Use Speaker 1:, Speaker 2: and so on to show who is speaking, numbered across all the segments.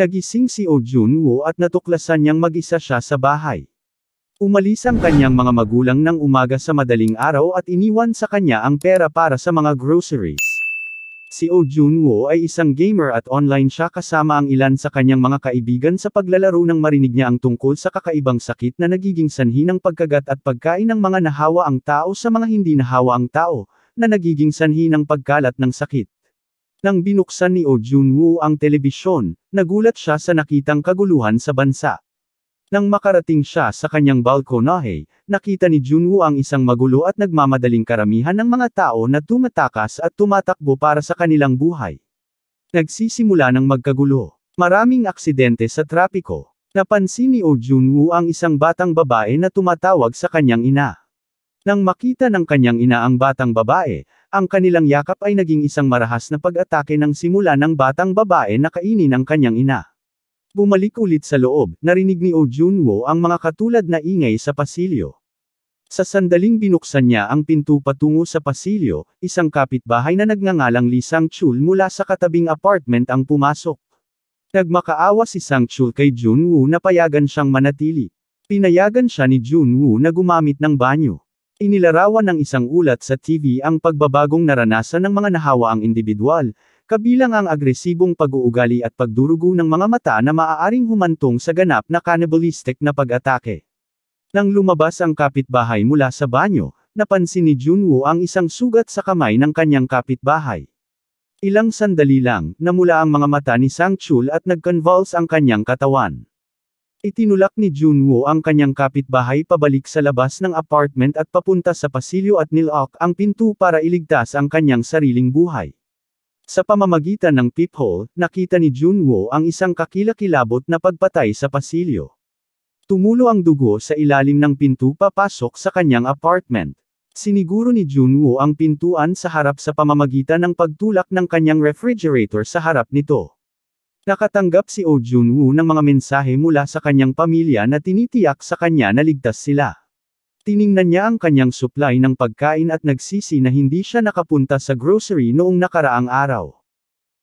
Speaker 1: Nagising si Oh Junwoo at natuklasan niyang mag-isa siya sa bahay. Umalis ang kanyang mga magulang ng umaga sa madaling araw at iniwan sa kanya ang pera para sa mga groceries. Si Oh Junwoo ay isang gamer at online siya kasama ang ilan sa kanyang mga kaibigan sa paglalaro nang marinig niya ang tungkol sa kakaibang sakit na nagiging sanhi ng pagkagat at pagkain ng mga nahawa ang tao sa mga hindi nahawa ang tao, na nagiging sanhi ng pagkalat ng sakit. Nang binuksan ni Oh Junwoo ang telebisyon, nagulat siya sa nakitang kaguluhan sa bansa. Nang makarating siya sa kanyang balkonahe, nakita ni Junwoo ang isang magulo at nagmamadaling karamihan ng mga tao na tumatakas at tumatakbo para sa kanilang buhay. Nagsisimula ng magkagulo. Maraming aksidente sa trapiko. Napansin ni Oh Junwoo ang isang batang babae na tumatawag sa kanyang ina. Nang makita ng kanyang ina ang batang babae, ang kanilang yakap ay naging isang marahas na pag-atake ng simula ng batang babae na kainin ang kanyang ina. Bumalik ulit sa loob, narinig ni Oh Junwoo ang mga katulad na ingay sa pasilyo. Sa sandaling binuksan niya ang pinto patungo sa pasilyo, isang kapitbahay na nagngangalang Lee Sang-chul mula sa katabing apartment ang pumasok. Nagmakaawa si Sang-chul kay Junwoo na payagan siyang manatili. Pinayagan siya ni Junwoo na gumamit ng banyo. Inilarawan ng isang ulat sa TV ang pagbabagong naranasan ng mga nahawaang individual, kabilang ang agresibong pag-uugali at pagdurugo ng mga mata na maaaring humantong sa ganap na cannibalistic na pag-atake. Nang lumabas ang kapitbahay mula sa banyo, napansin ni Junwoo ang isang sugat sa kamay ng kanyang kapitbahay. Ilang sandali lang, namula ang mga mata ni Sang-chul at nag-convulse ang kanyang katawan. Itinulak ni Junwoo ang kanyang kapitbahay pabalik sa labas ng apartment at papunta sa pasilyo at nilak ang pinto para iligtas ang kanyang sariling buhay. Sa pamamagitan ng peephole, nakita ni Junwoo ang isang kakilakilabot na pagpatay sa pasilyo. Tumulo ang dugo sa ilalim ng pinto papasok sa kanyang apartment. Siniguro ni Junwoo ang pintuan sa harap sa pamamagitan ng pagtulak ng kanyang refrigerator sa harap nito. Nakatanggap si Oh Junwoo ng mga mensahe mula sa kanyang pamilya na tinitiyak sa kanya na ligtas sila. Tiningnan niya ang kanyang supply ng pagkain at nagsisi na hindi siya nakapunta sa grocery noong nakaraang araw.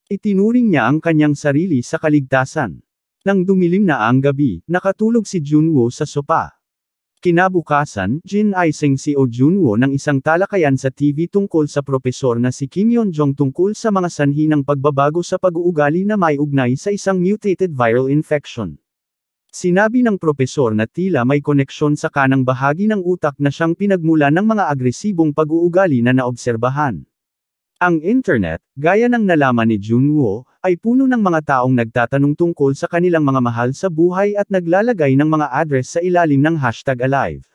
Speaker 1: Itinuring niya ang kanyang sarili sa kaligtasan. Nang dumilim na ang gabi, nakatulog si Junwoo sa sopa. Kinabukasan, ginising si Oh Junwoo ng isang talakayan sa TV tungkol sa propesor na si Kim Yeon-jong tungkol sa mga sanhi ng pagbabago sa pag-uugali na may ugnay sa isang mutated viral infection. Sinabi ng propesor na tila may koneksyon sa kanang bahagi ng utak na siyang pinagmula ng mga agresibong pag-uugali na naobserbahan. Ang internet, gaya ng nalaman ni Junwoo, ay puno ng mga taong nagtatanong tungkol sa kanilang mga mahal sa buhay at naglalagay ng mga address sa ilalim ng #alive.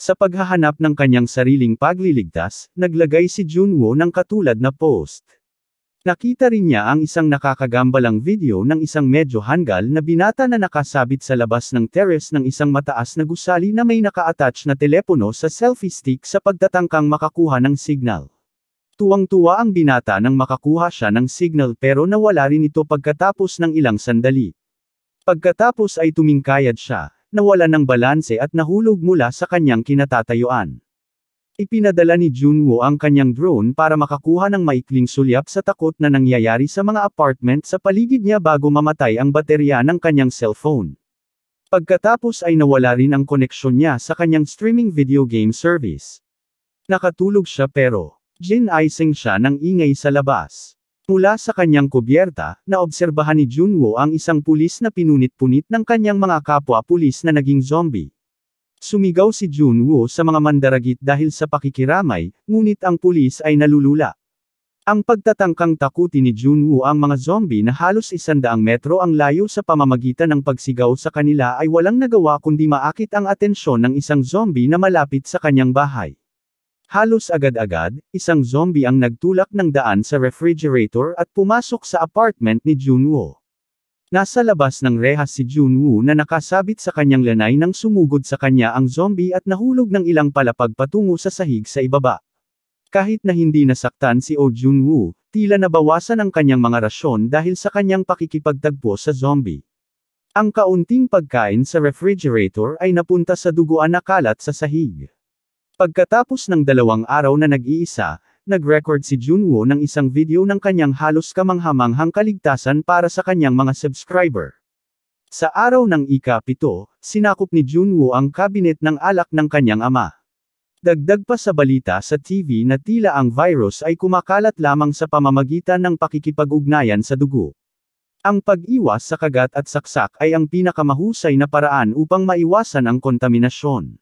Speaker 1: Sa paghahanap ng kanyang sariling pagliligtas, naglagay si Junwoo ng katulad na post. Nakita rin niya ang isang nakakagambalang video ng isang medyo hanggal na binata na nakasabit sa labas ng terrace ng isang mataas na gusali na may naka-attach na telepono sa selfie stick sa pagtatangkang makakuha ng signal. Tuwang-tuwa ang binata nang makakuha siya ng signal pero nawala rin ito pagkatapos ng ilang sandali. Pagkatapos ay tumingkayad siya, nawala ng balanse at nahulog mula sa kanyang kinatatayuan. Ipinadala ni Junwoo ang kanyang drone para makakuha ng maikling sulyap sa takot na nangyayari sa mga apartment sa paligid niya bago mamatay ang baterya ng kanyang cellphone. Pagkatapos ay nawala rin ang koneksyon niya sa kanyang streaming video game service. Nakatulog siya pero ginising siya ng ingay sa labas. Mula sa kanyang kubyerta, naobserbahan ni Junwoo ang isang pulis na pinunit-punit ng kanyang mga kapwa-pulis na naging zombie. Sumigaw si Junwoo sa mga mandaragit dahil sa pakikiramay, ngunit ang pulis ay nalulula. Ang pagtatangkang takutin ni Junwoo ang mga zombie na halos 100 metro ang layo sa pamamagitan ng pagsigaw sa kanila ay walang nagawa kundi maakit ang atensyon ng isang zombie na malapit sa kanyang bahay. Halos agad-agad, isang zombie ang nagtulak ng daan sa refrigerator at pumasok sa apartment ni Junwoo. Nasa labas ng rehas si Junwoo na nakasabit sa kanyang lanay nang sumugod sa kanya ang zombie at nahulog ng ilang palapag patungo sa sahig sa ibaba. Kahit na hindi nasaktan si Oh Junwoo, tila nabawasan ang kanyang mga rasyon dahil sa kanyang pakikipagtagpo sa zombie. Ang kaunting pagkain sa refrigerator ay napunta sa duguan na kalat sa sahig. Pagkatapos ng 2 araw na nag-iisa, nag-record si Junwoo ng isang video ng kanyang halos kamanghamanghang kaligtasan para sa kanyang mga subscriber. Sa araw ng ika-7, sinakop ni Junwoo ang kabinet ng alak ng kanyang ama. Dagdag pa sa balita sa TV na tila ang virus ay kumakalat lamang sa pamamagitan ng pakikipag-ugnayan sa dugo. Ang pag-iwas sa kagat at saksak ay ang pinakamahusay na paraan upang maiwasan ang kontaminasyon.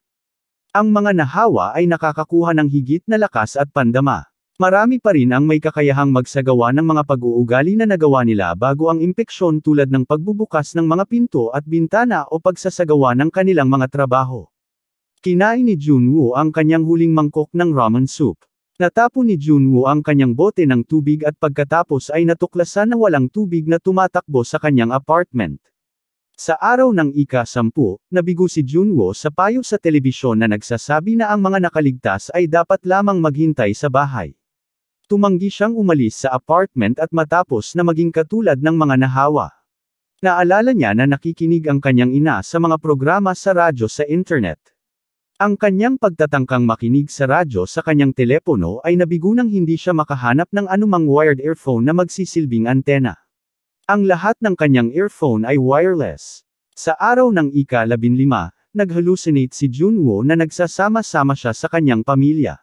Speaker 1: Ang mga nahawa ay nakakakuha ng higit na lakas at pandama. Marami pa rin ang may kakayahang magsagawa ng mga pag-uugali na nagawa nila bago ang impeksyon tulad ng pagbubukas ng mga pinto at bintana o pagsasagawa ng kanilang mga trabaho. Kinain ni Junwoo ang kanyang huling mangkok ng ramen soup. Natapon ni Junwoo ang kanyang bote ng tubig at pagkatapos ay natuklasan na walang tubig na tumatakbo sa kanyang apartment. Sa araw ng ika-10, nabigo si Junwoo sa payo sa telebisyon na nagsasabi na ang mga nakaligtas ay dapat lamang maghintay sa bahay. Tumanggi siyang umalis sa apartment at matapos na maging katulad ng mga nahawa. Naalala niya na nakikinig ang kanyang ina sa mga programa sa radyo sa internet. Ang kanyang pagtatangkang makinig sa radyo sa kanyang telepono ay nabigo nang hindi siya makahanap ng anumang wired earphone na magsisilbing antena. Ang lahat ng kanyang earphone ay wireless. Sa araw ng ika-15, nag-hallucinate si Junwoo na nagsasama-sama siya sa kanyang pamilya.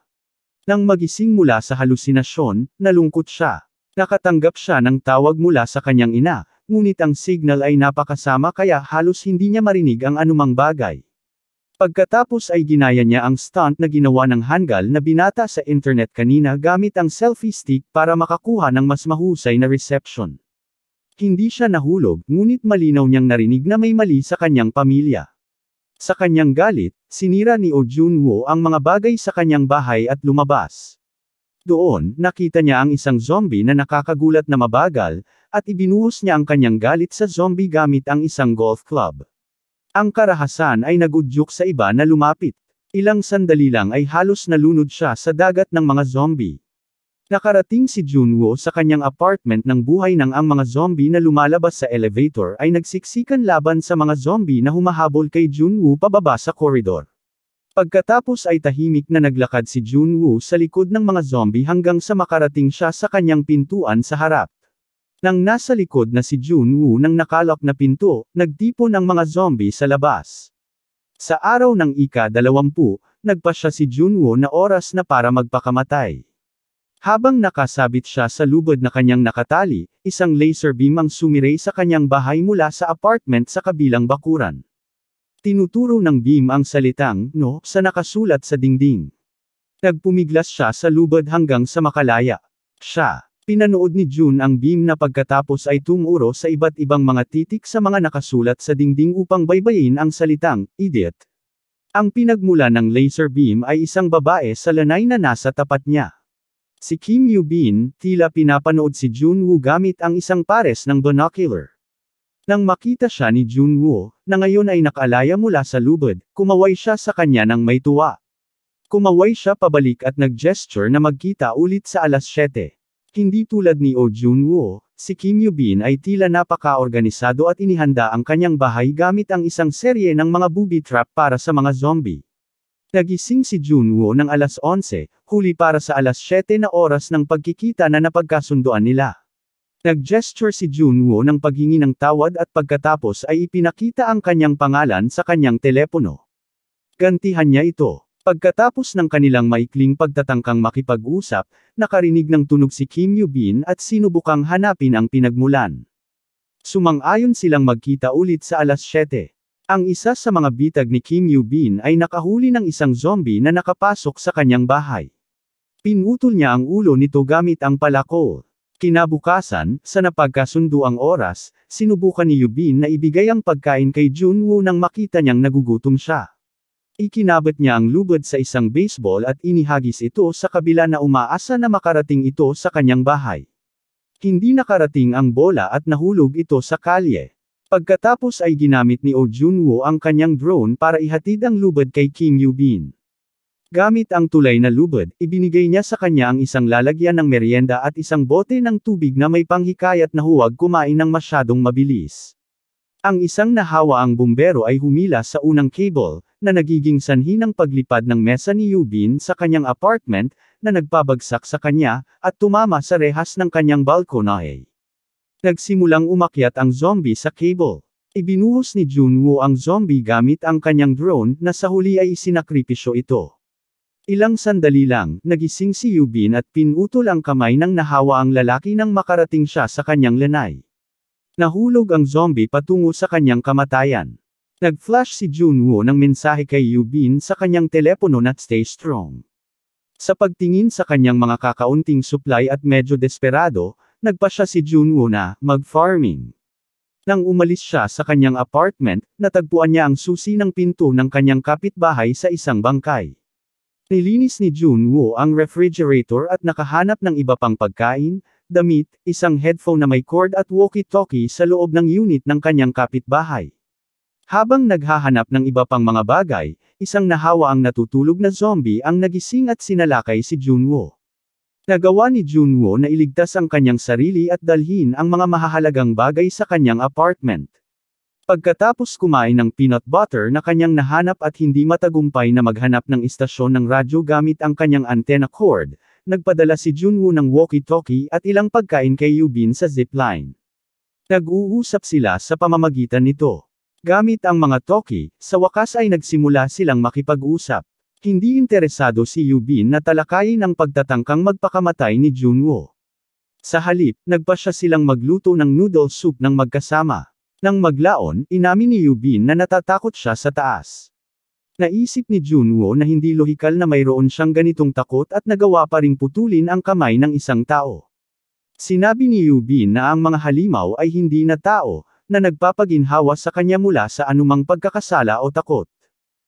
Speaker 1: Nang magising mula sa halusinasyon, nalungkot siya. Nakatanggap siya ng tawag mula sa kanyang ina, ngunit ang signal ay napakasama kaya halos hindi niya marinig ang anumang bagay. Pagkatapos ay ginaya niya ang stunt na ginawa ng Hangul na binata sa internet kanina gamit ang selfie stick para makakuha ng mas mahusay na reception. Hindi siya nahulog, ngunit malinaw niyang narinig na may mali sa kanyang pamilya. Sa kanyang galit, sinira ni Oh Junwoo ang mga bagay sa kanyang bahay at lumabas. Doon, nakita niya ang isang zombie na nakakagulat na mabagal, at ibinuhos niya ang kanyang galit sa zombie gamit ang isang golf club. Ang karahasan ay nagudyok sa iba na lumapit. Ilang sandali lang ay halos nalunod siya sa dagat ng mga zombie. Nakarating si Junwoo sa kanyang apartment ng buhay nang ang mga zombie na lumalabas sa elevator ay nagsiksikan laban sa mga zombie na humahabol kay Junwoo pababa sa koridor. Pagkatapos ay tahimik na naglakad si Junwoo sa likod ng mga zombie hanggang sa makarating siya sa kanyang pintuan sa harap. Nang nasa likod na si Junwoo ng nakalak na pinto, nagtipon ang mga zombie sa labas. Sa araw ng ika-20, nagpasya si Junwoo na oras na para magpakamatay. Habang nakasabit siya sa lubod na kanyang nakatali, isang laser beam ang sumiray sa kanyang bahay mula sa apartment sa kabilang bakuran. Tinuturo ng beam ang salitang, "No," sa nakasulat sa dingding. Nagpumiglas siya sa lubod hanggang sa makalaya. Pinanood ni Jun ang beam na pagkatapos ay tumuro sa iba't ibang mga titik sa mga nakasulat sa dingding upang baybayin ang salitang, "Idiot." Ang pinagmula ng laser beam ay isang babae sa lanay na nasa tapat niya. Si Kim Yoo-bin, tila pinapanood si Junwoo gamit ang isang pares ng binocular. Nang makita siya ni Junwoo, na ngayon ay nakaalaya mula sa lubod, kumaway siya sa kanya ng may tuwa. Kumaway siya pabalik at nag-gesture na magkita ulit sa alas 7. Hindi tulad ni Oh Junwoo, si Kim Yoo-bin ay tila napaka-organisado at inihanda ang kanyang bahay gamit ang isang serye ng mga booby trap para sa mga zombie. Nagising si Junwoo ng alas 11, huli para sa alas 7 na oras ng pagkikita na napagkasunduan nila. Nag-gesture si Junwoo ng paghingi ng tawad at pagkatapos ay ipinakita ang kanyang pangalan sa kanyang telepono. Gantihan niya ito. Pagkatapos ng kanilang maikling pagtatangkang makipag-usap, nakarinig ng tunog si Kim Yoo-bin at sinubukang hanapin ang pinagmulan. Sumang-ayon silang magkita ulit sa alas 7. Ang isa sa mga bitag ni Kim Yoo-bin ay nakahuli ng isang zombie na nakapasok sa kanyang bahay. Pinutol niya ang ulo nito gamit ang palakol. Kinabukasan, sa napagkasunduang oras, sinubukan ni Yoo-bin na ibigay ang pagkain kay Junwoo nang makita niyang nagugutom siya. Ikinabit niya ang lubod sa isang baseball at inihagis ito sa kabila na umaasa na makarating ito sa kanyang bahay. Hindi nakarating ang bola at nahulog ito sa kalye. Pagkatapos ay ginamit ni Oh Junwoo ang kanyang drone para ihatid ang lubod kay Kim Yoo-bin. Gamit ang tulay na lubod, ibinigay niya sa kanya ang isang lalagyan ng merienda at isang bote ng tubig na may panghikayat na huwag kumain ng masyadong mabilis. Ang isang nahawa ang bumbero ay humila sa unang cable, na nagiging sanhi ng paglipad ng mesa ni Yoo-bin sa kanyang apartment, na nagpabagsak sa kanya, at tumama sa rehas ng kanyang balkonahe. Nagsimulang umakyat ang zombie sa cable. Ibinuhos ni Junwoo ang zombie gamit ang kanyang drone na sa huli ay isinakripisyo ito. Ilang sandali lang, nagising si Yubin at pinutol ang kamay ng nahawa ang lalaki nang makarating siya sa kanyang lanay. Nahulog ang zombie patungo sa kanyang kamatayan. Nag-flash si Junwoo ng mensahe kay Yubin sa kanyang telepono na "Stay strong." Sa pagtingin sa kanyang mga kakaunting supply at medyo desperado, nagpa siya si Junwoo na mag-farming. Nang umalis siya sa kanyang apartment, natagpuan niya ang susi ng pinto ng kanyang kapitbahay sa isang bangkay. Nilinis ni Junwoo ang refrigerator at nakahanap ng iba pang pagkain, damit, isang headphone na may cord at walkie-talkie sa loob ng unit ng kanyang kapitbahay. Habang naghahanap ng iba pang mga bagay, isang nahawa ang natutulog na zombie ang nagising at sinalakay si Junwoo. Nagawa ni Junwoo na iligtas ang kanyang sarili at dalhin ang mga mahahalagang bagay sa kanyang apartment. Pagkatapos kumain ng peanut butter na kanyang nahanap at hindi matagumpay na maghanap ng istasyon ng radyo gamit ang kanyang antenna cord, nagpadala si Junwoo ng walkie-talkie at ilang pagkain kay Yubin sa zipline. Nag-uusap sila sa pamamagitan nito. Gamit ang mga talkie, sa wakas ay nagsimula silang makipag-usap. Hindi interesado si Yubin na talakayin ang pagtatangkang magpakamatay ni Junwoo. Sa halip, nagpa siya silang magluto ng noodle soup ng magkasama. Nang maglaon, inamin ni Yubin na natatakot siya sa taas. Naisip ni Junwoo na hindi lohikal na mayroon siyang ganitong takot at nagawa pa ring putulin ang kamay ng isang tao. Sinabi ni Yubin na ang mga halimaw ay hindi na tao, na nagpapaginhawa sa kanya mula sa anumang pagkakasala o takot.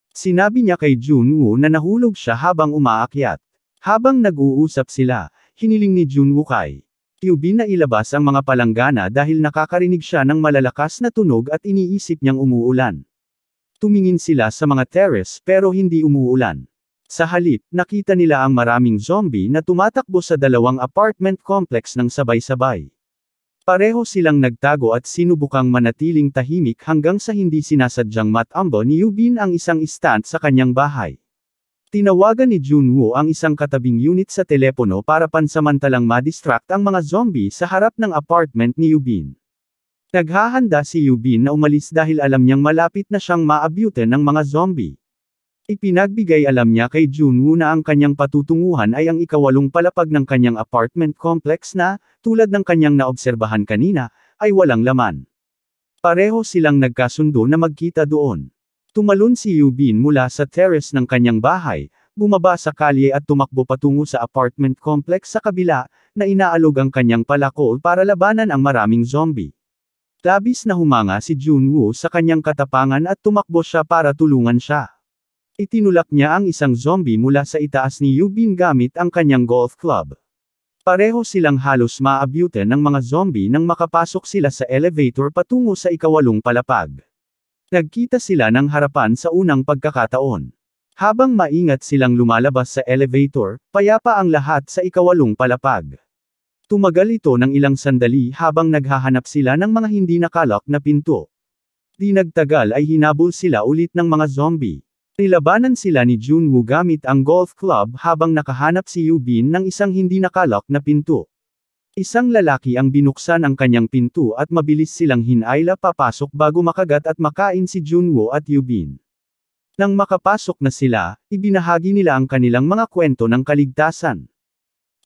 Speaker 1: Sinabi niya kay Junwoo na nahulog siya habang umaakyat. Habang nag-uusap sila, hiniling ni Junwoo kay Yubin na ilabas ang mga palanggana dahil nakakarinig siya ng malalakas na tunog at iniisip niyang umuulan. Tumingin sila sa mga terrace pero hindi umuulan. Sa halip, nakita nila ang maraming zombie na tumatakbo sa dalawang apartment complex ng sabay-sabay. Pareho silang nagtago at sinubukang manatiling tahimik hanggang sa hindi sinasadyang matambo ni Yubin ang isang istant sa kanyang bahay. Tinawagan ni Junwoo ang isang katabing unit sa telepono para pansamantalang madistract ang mga zombie sa harap ng apartment ni Yubin. Naghahanda si Yubin na umalis dahil alam niyang malapit na siyang maabutan ng mga zombie. Ipinagbigay alam niya kay Junwoo na ang kanyang patutunguhan ay ang ikawalong palapag ng kanyang apartment complex na, tulad ng kanyang naobserbahan kanina, ay walang laman. Pareho silang nagkasundo na magkita doon. Tumalon si Yubin mula sa terrace ng kanyang bahay, bumaba sa kalye at tumakbo patungo sa apartment complex sa kabila, na inaalog ang kanyang palakol para labanan ang maraming zombie. Labis na humanga si Junwoo sa kanyang katapangan at tumakbo siya para tulungan siya. Itinulak niya ang isang zombie mula sa itaas ni Yubin gamit ang kanyang golf club. Pareho silang halos maabutan ng mga zombie nang makapasok sila sa elevator patungo sa ikawalong palapag. Nagkita sila ng harapan sa unang pagkakataon. Habang maingat silang lumalabas sa elevator, payapa ang lahat sa ikawalong palapag. Tumagal ito ng ilang sandali habang naghahanap sila ng mga hindi nakalak na pinto. Di nagtagal ay hinabol sila ulit ng mga zombie. Nilabanan sila ni Junwoo gamit ang golf club habang nakahanap si Yubin ng isang hindi nakalak na pinto. Isang lalaki ang binuksan ang kanyang pinto at mabilis silang hinayla papasok bago makagat at makain si Junwoo at Yubin. Nang makapasok na sila, ibinahagi nila ang kanilang mga kwento ng kaligtasan.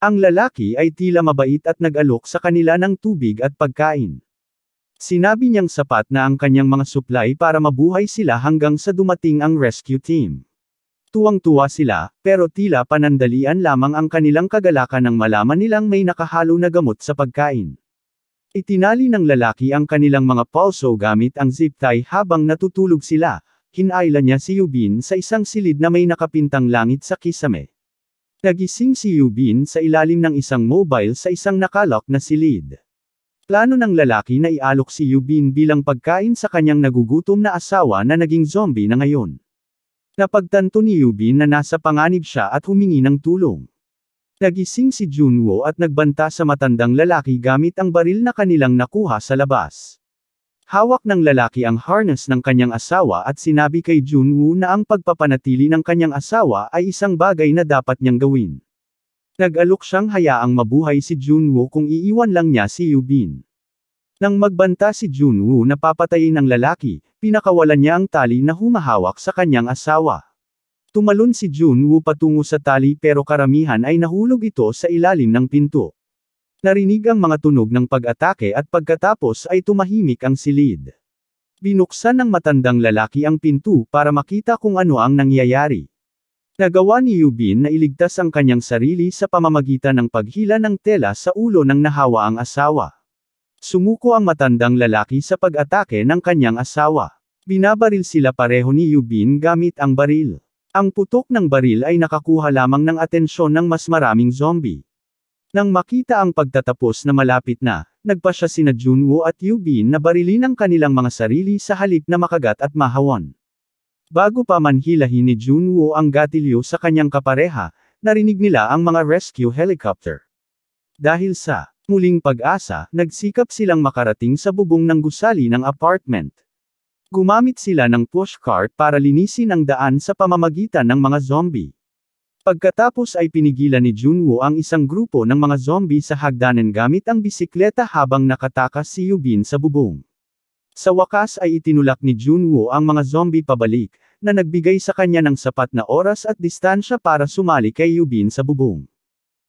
Speaker 1: Ang lalaki ay tila mabait at nag-alok sa kanila ng tubig at pagkain. Sinabi niyang sapat na ang kanyang mga supply para mabuhay sila hanggang sa dumating ang rescue team. Tuwang-tuwa sila, pero tila panandalian lamang ang kanilang kagalakan nang malaman nilang may nakahalo na gamot sa pagkain. Itinali ng lalaki ang kanilang mga pulso gamit ang zip tie habang natutulog sila, hinayla niya si Yubin sa isang silid na may nakapintang langit sa kisame. Nagising si Yubin sa ilalim ng isang mobile sa isang nakalak na silid. Plano ng lalaki na ialok si Yubin bilang pagkain sa kanyang nagugutom na asawa na naging zombie na ngayon. Napagtanto ni Yubin na nasa panganib siya at humingi ng tulong. Nagising si Junwoo at nagbanta sa matandang lalaki gamit ang baril na kanilang nakuha sa labas. Hawak ng lalaki ang harness ng kanyang asawa at sinabi kay Junwoo na ang pagpapanatili ng kanyang asawa ay isang bagay na dapat niyang gawin. Nag-alok siyang hayaang mabuhay si Junwoo kung iiwan lang niya si Yubin. Nang magbanta si Junwoo na papatayin ng lalaki, pinakawalan niya ang tali na humahawak sa kanyang asawa. Tumalon si Junwoo patungo sa tali pero karamihan ay nahulog ito sa ilalim ng pinto. Narinig ang mga tunog ng pag-atake at pagkatapos ay tumahimik ang silid. Binuksan ng matandang lalaki ang pinto para makita kung ano ang nangyayari. Nagawa ni Yubin na iligtas ang kanyang sarili sa pamamagitan ng paghila ng tela sa ulo ng nahawaang asawa. Sumuko ang matandang lalaki sa pag-atake ng kanyang asawa. Binabaril sila pareho ni Yubin gamit ang baril. Ang putok ng baril ay nakakuha lamang ng atensyon ng mas maraming zombie. Nang makita ang pagtatapos na malapit na, nagpa siya sina Junwoo at Yubin na barilin ang kanilang mga sarili sa halip na makagat at mahawan. Bago pa man hilahin ni Junwoo ang gatilyo sa kanyang kapareha, narinig nila ang mga rescue helicopter. Dahil sa muling pag-asa, nagsikap silang makarating sa bubong ng gusali ng apartment. Gumamit sila ng pushcart para linisin ang daan sa pamamagitan ng mga zombie. Pagkatapos ay pinigilan ni Junwoo ang isang grupo ng mga zombie sa hagdanan gamit ang bisikleta habang nakatakas si Yubin sa bubong. Sa wakas ay itinulak ni Junwoo ang mga zombie pabalik, na nagbigay sa kanya ng sapat na oras at distansya para sumali kay Yubin sa bubong.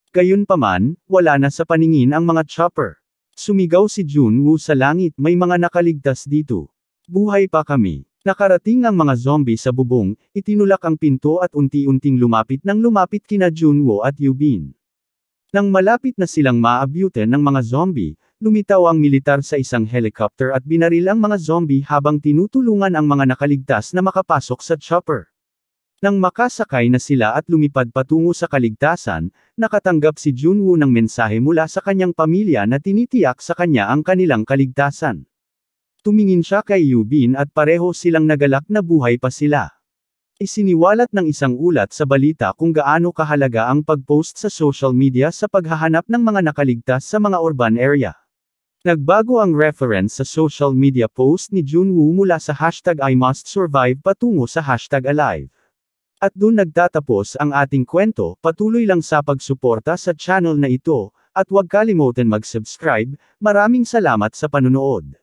Speaker 1: Gayunpaman, wala na sa paningin ang mga chopper. Sumigaw si Junwoo sa langit, may mga nakaligtas dito. Buhay pa kami. Nakarating ang mga zombie sa bubong, itinulak ang pinto at unti-unting lumapit kina Junwoo at Yubin. Nang malapit na silang maabutan ng mga zombie, lumitaw ang militar sa isang helicopter at binaril ang mga zombie habang tinutulungan ang mga nakaligtas na makapasok sa chopper. Nang makasakay na sila at lumipad patungo sa kaligtasan, nakatanggap si Junwoo ng mensahe mula sa kanyang pamilya na tinitiyak sa kanya ang kanilang kaligtasan. Tumingin siya kay Yubin at pareho silang nagalak na buhay pa sila. Isiniwalat ng isang ulat sa balita kung gaano kahalaga ang pag-post sa social media sa paghahanap ng mga nakaligtas sa mga urban area. Nagbago ang reference sa social media post ni Junwoo mula sa #IMustSurvive patungo sa #alive. At dun nagtatapos ang ating kwento. Patuloy lang sa pagsuporta sa channel na ito, at huwag kalimutan mag-subscribe. Maraming salamat sa panunood.